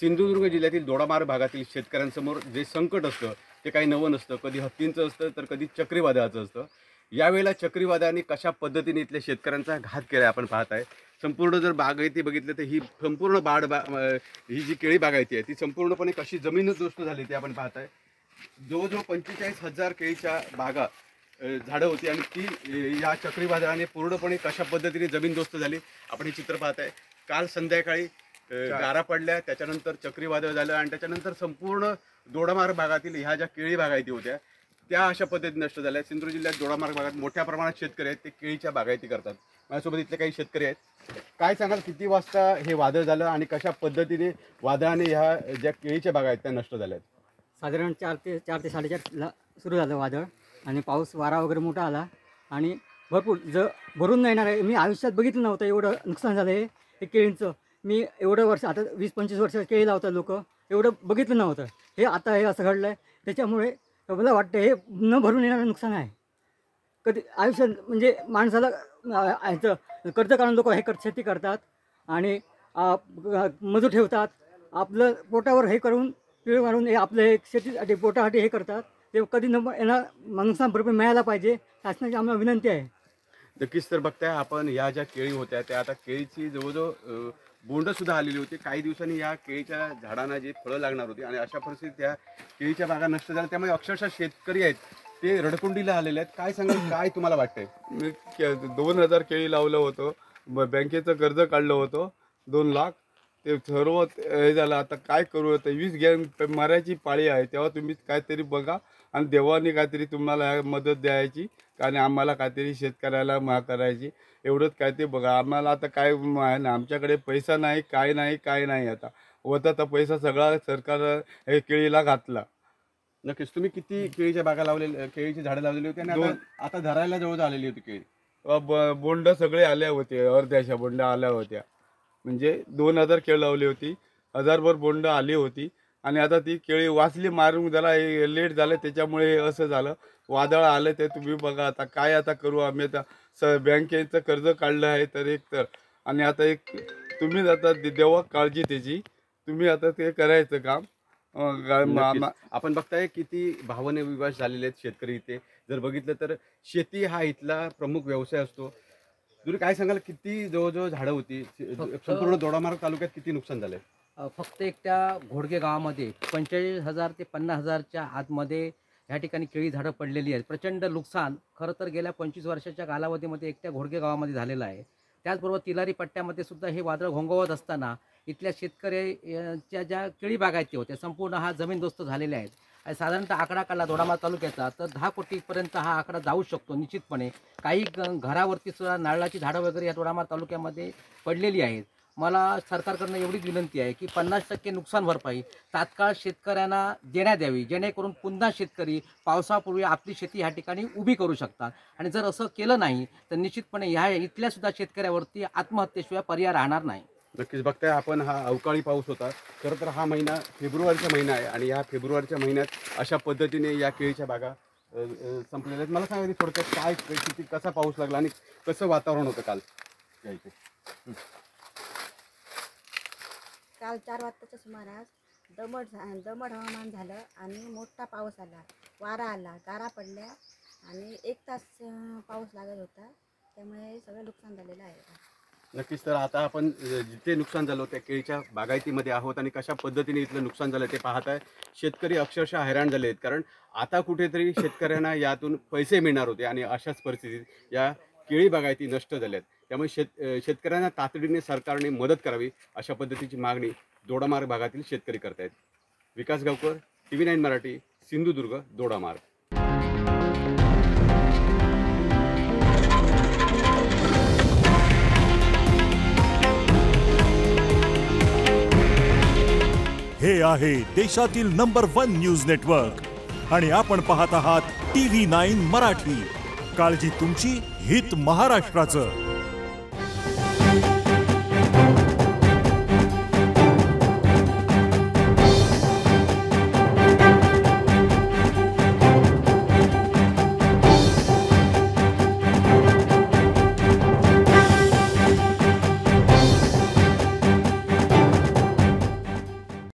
सिंधुदुर्ग जिल्ह्यातील दोडामार्ग भागातील शेतकऱ्यांसमोर जे संकट असतं ते काही नवं नसतं. कधी हत्तींचं असतं तर कधी चक्रीवादळाचं असतं. यावेळेला चक्रीवादळाने कशा पद्धतीने इथल्या शेतकऱ्यांचा घात केला आपण पाहत आहे. संपूर्ण जर बागायती बघितलं तर ही संपूर्ण ही जी केळी बागायती आहे ती संपूर्णपणे कशी जमीन उद्ध्वस्त झाली ते आपण पाहत आहे. जवळजवळ 45,000 केळीच्या बागा झाडं होती आणि ती या चक्रीवादळाने पूर्णपणे कशा पद्धतीने जमीनदोस्त झाली आपण हे चित्र पाहत आहे. काल संध्याकाळी गारा पडल्या, त्याच्यानंतर चक्रीवादळ झालं आणि त्याच्यानंतर संपूर्ण दोडामार्ग भागातील ह्या ज्या केळी बागायती होत्या त्या अशा पद्धतीने नष्ट झाल्या. सिंधुदुर्ग जिल्ह्यात दोडामार्ग भागात मोठ्या प्रमाणात शेतकरी आहेत ते केळीच्या बागायती करतात. माझ्यासोबत इथले काही शेतकरी आहेत. काय सांगाल किती वाजता हे वादळ झालं आणि कशा पद्धतीने वादळाने ह्या ज्या केळीच्या बागा आहेत त्या नष्ट झाल्या? साधारण 4 ते 4:30 सुरू झालं वादळ आणि पाऊस वारा वगैरे मोठा आला आणि भरपूर भरून नाही येणार आहे. मी आयुष्यात बघितलं नव्हतं एवढं नुकसान झालं आहे हे केळींचं. मी एवढं वर्ष आता 20-25 वर्ष केळी लावतात लोक, एवढं बघितलं नव्हतं. हे आता हे असं घडलं आहे त्याच्यामुळे मला वाटतं हे न भरून येणारं नुकसान आहे. कधी आयुष्यात म्हणजे माणसाला ह्याचं कर्ज काढून लोक हे शेती करतात आणि मजूर ठेवतात. आपलं पोटावर हे करून पिळ मारून हे आपलं हे शेतीसाठी पोटासाठी हे करतात. ते कधी न येणार नुकसान भरपूर मिळायला पाहिजे, शासनाची आम्हाला विनंती आहे. नक्कीच. तर बघताय आपण या ज्या केळी होत्या त्या आता केळीची जवळजवळ बोंडसुद्धा आलेली होती. काही दिवसांनी या केळीच्या झाडांना जी फळं लागणार होती आणि अशा परिस्थितीत त्या केळीच्या बागा नष्ट झाल्या. त्यामुळे अक्षरशः शेतकरी आहेत ते रडकुंडीला आलेले आहेत. काय सांगाल, काय तुम्हाला वाटतंय? मी 2,000 केळी लावलं होतं, बँकेचं कर्ज काढलं होतं 2 लाख. ते सर्व हे झालं. आता काय करू? आता 20 घेऊन मारायची पाळी आहे. तेव्हा तुम्ही काहीतरी बघा आणि देवाने काहीतरी तुम्हाला मदत द्यायची आणि आम्हाला काहीतरी शेतकऱ्याला करायची, एवढंच काय ते बघा. आम्हाला आता काय आहे ना, आमच्याकडे पैसा नाही, काय नाही. आता होता तर पैसा सगळा सरकार हे केळीला घातला. नक्कीच. तुम्ही किती केळीच्या बागा लावलेल्या, केळीची झाडं लावलेली होती आणि आता धरायला जवळ आलेली होती केळी? बोंड सगळे आल्या होते, अर्ध्याशा बोंड आल्या होत्या. म्हणजे 2,000 केळी लावली होती, 1000भर बोंड आली होती आणि आता ती केळी वाचली मारून जरा लेट झालं त्याच्यामुळे असं झालं. वादळ आलं ते तुम्ही बघा. आता काय आता करू आम्ही? आता बँकेचं कर्ज काढलं आहे तर एक तर आणि आता एक तुम्ही आता देवा काळजी त्याची, तुम्ही आता ते करायचं काम. आपण बघताय किती भावने विवास झालेले आहेत शेतकरी इथे. जर बघितलं तर शेती हा इथला प्रमुख व्यवसाय असतो. तुम्ही काय सांगाल, किती जवळजवळ झाडं होती संपूर्ण दोडामार्ग तालुक्यात, किती नुकसान झालंय? फक्त एक त्या घोडगे गावामध्ये 45,000 ते 50,000च्या आतमध्ये ह्या ठिकाणी केळी झाडं पडलेली आहेत. प्रचंड नुकसान खरं तर गेल्या 25 वर्षाच्या कालावधीमध्ये एकट्या घोडगे गावामध्ये झालेलं आहे. त्याचबरोबर तिलारी पट्ट्यामध्ये सुद्धा हे वादळ घोंघावत असताना इथल्या शेतकऱ्याच्या ज्या केळी बागायती होत्या संपूर्ण हा जमीनदोस्त झालेल्या आहेत. आणि साधारणतः आकडा काढला दोडामार्ग तालुक्याचा तर 10 कोटीपर्यंत हा आकडा जाऊ शकतो निश्चितपणे. काही घरावरती सुद्धा नारळाची झाडं वगैरे या दोडामार्ग तालुक्यामध्ये पडलेली आहेत. मला सरकारकडनं एवढीच विनंती आहे की 50% नुकसान भरपाई तात्काळ शेतकऱ्यांना देण्यात यावी, जेणेकरून पुन्हा शेतकरी पावसापूर्वी आपली शेती ह्या ठिकाणी उभी करू शकतात. आणि जर असं केलं नाही तर निश्चितपणे ह्या इथल्या सुद्धा शेतकऱ्यावरती आत्महत्येशिवाय पर्याय राहणार नाही. नक्कीच. बघताय आपण हा अवकाळी पाऊस होता. खरं तर हा महिना फेब्रुवारीचा महिना आहे आणि या फेब्रुवारीच्या महिन्यात अशा पद्धतीने या केळीच्या बागा संपलेल्या आहेत. मला सांगा थोडक्यात काय किती कसा पाऊस लागला आणि कसं वातावरण होतं काल या इथे? काल 4 वाजताच्या सुमारास दमट हवामान झालं आणि मोठा पाऊस आला, वारा आला, गारा पडल्या आणि 1 तास पाऊस लागत होता. त्यामुळे सगळं नुकसान झालेलं आहे. नक्कीच. तर आता आपण जिथे नुकसान झालं त्या केळीच्या बागायतीमध्ये आहोत आणि कशा पद्धतीने इथलं नुकसान झालं ते पाहत आहे. शेतकरी अक्षरशः हैराण झाले आहेत, कारण आता कुठेतरी शेतकऱ्यांना यातून पैसे मिळणार होते आणि अशाच परिस्थितीत या केळी बागायती नष्ट झाल्यात. त्यामुळे शेतकऱ्यांना तातडीने सरकारने मदत करावी अशा पद्धतीची मागणी दोडामार्ग भागातील शेतकरी करतायत. विकास गावकर, TV9 मराठी, सिंधुदुर्ग, दोडामार्ग. हे आहे देशातील नंबर 1 न्यूज नेटवर्क आणि आपण पाहत आहात TV9 मराठी. काळजी तुमची, हित महाराष्ट्राचं.